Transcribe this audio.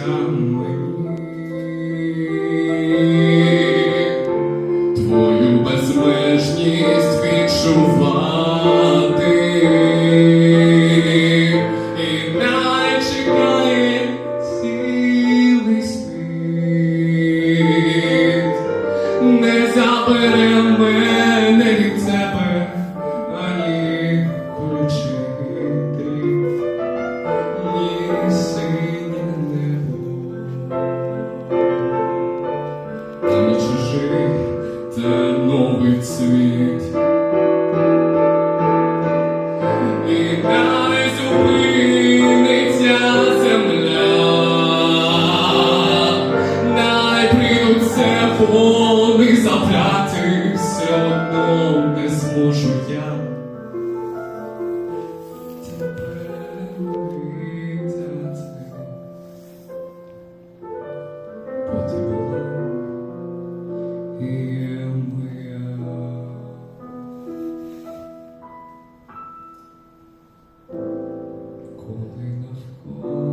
мені твою безмежність відчувати, і най чекає цілий світ, не забере мене від тебе ані колючий дріт, ні синє небо, ані чужий терновий цвіт, і не зупиниться земля, най прийдуться вони запляти, все одно не зможу я тебе віддати, бо ти була і є моя. Коли навколо